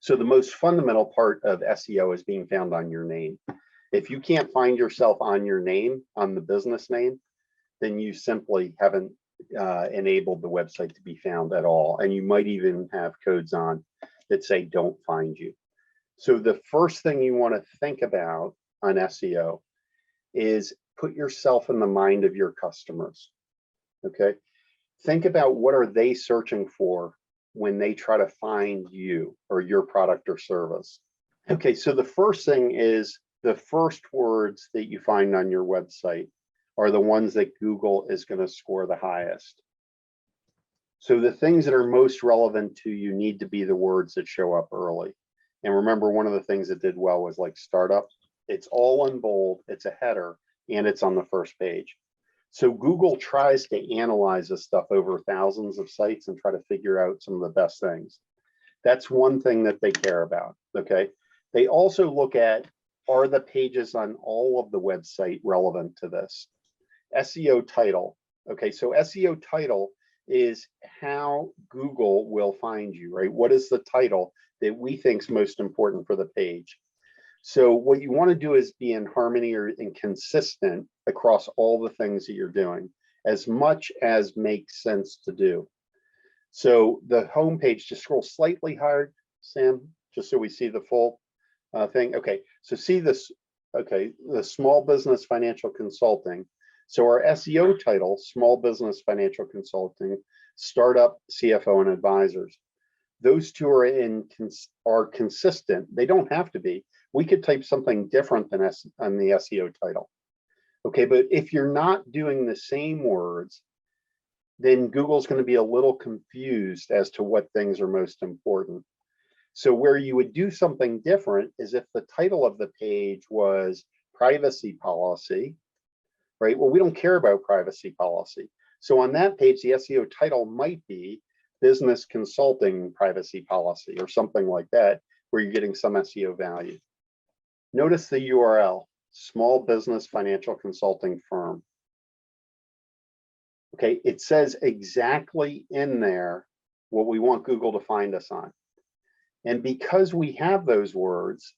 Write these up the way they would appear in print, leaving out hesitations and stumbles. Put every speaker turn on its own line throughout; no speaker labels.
So the most fundamental part of SEO is being found on your name. If you can't find yourself on your name, on the business name, then you simply haven't enabled the website to be found at all. And you might even have codes on that say don't find you. So the first thing you want to think about on SEO is put yourself in the mind of your customers. Okay, think about what are they searching for when they try to find you or your product or service. Okay, so the first thing is the first words that you find on your website are the ones that Google is going to score the highest. So the things that are most relevant to you need to be the words that show up early. And remember, one of the things that did well was like startup. It's all in bold, it's a header, and it's on the first page. So Google tries to analyze this stuff over thousands of sites and try to figure out some of the best things. That's one thing that they care about, okay? They also look at, are the pages on all of the website relevant to this? SEO title, okay? So SEO title is how Google will find you, right? What is the title that we think is most important for the page? So what you want to do is be in harmony and consistent across all the things that you're doing, as much as makes sense to do. So the home page, just scroll slightly higher, Sam, just so we see the full thing. Okay, so see this, okay, the small business financial consulting. So our SEO title, small business financial consulting, startup, CFO, and advisors. Those two are consistent. They don't have to be. We could type something different than on the SEO title. Okay, but if you're not doing the same words, then Google's going to be a little confused as to what things are most important. So where you would do something different is if the title of the page was privacy policy, right? Well, we don't care about privacy policy. So on that page, the SEO title might be business consulting privacy policy or something like that, where you're getting some SEO value. Notice the URL, small business financial consulting firm. Okay, it says exactly in there what we want Google to find us on. And because we have those words,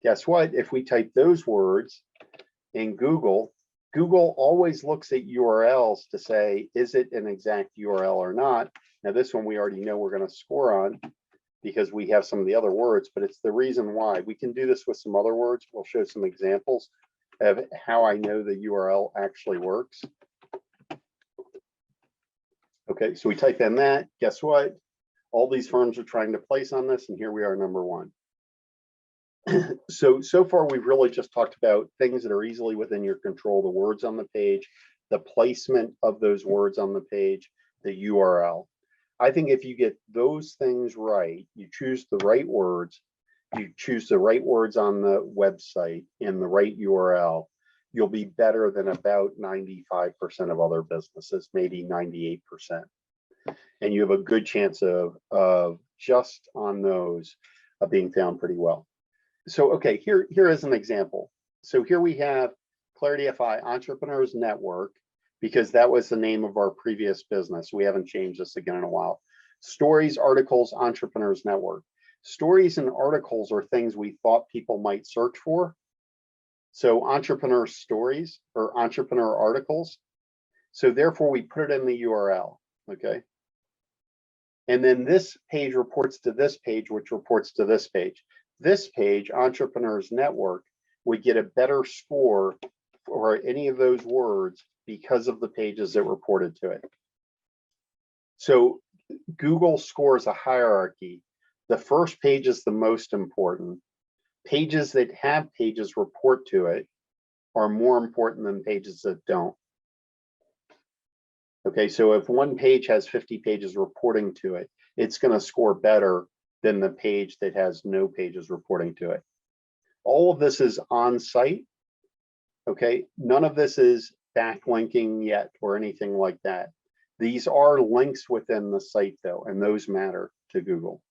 guess what? If we type those words in Google, Google always looks at URLs to say, is it an exact URL or not? Now this one we already know we're going to score on because we have some of the other words, but it's the reason why. We can do this with some other words. We'll show some examples of how I know the URL actually works. Okay, so we type in that, guess what? All these firms are trying to place on this, and here we are, number one. So far, we've really just talked about things that are easily within your control, the words on the page, the placement of those words on the page, the URL. I think if you get those things right, you choose the right words, you choose the right words on the website and the right URL, you'll be better than about 95% of other businesses, maybe 98%. And you have a good chance of just on those being found pretty well. So, okay, here is an example. So here we have Clarity FI Entrepreneurs Network, because that was the name of our previous business. We haven't changed this again in a while. Stories, articles, Entrepreneurs Network. Stories and articles are things we thought people might search for. So entrepreneur stories or entrepreneur articles. So therefore we put it in the URL, okay? And then this page reports to this page, which reports to this page. This page, Entrepreneurs Network, would get a better score for any of those words because of the pages that reported to it. So Google scores a hierarchy. The first page is the most important. Pages that have pages report to it are more important than pages that don't. Okay, so if one page has 50 pages reporting to it, it's going to score better than the page that has no pages reporting to it. All of this is on site. Okay, none of this is backlinking yet or anything like that. These are links within the site though, and those matter to Google.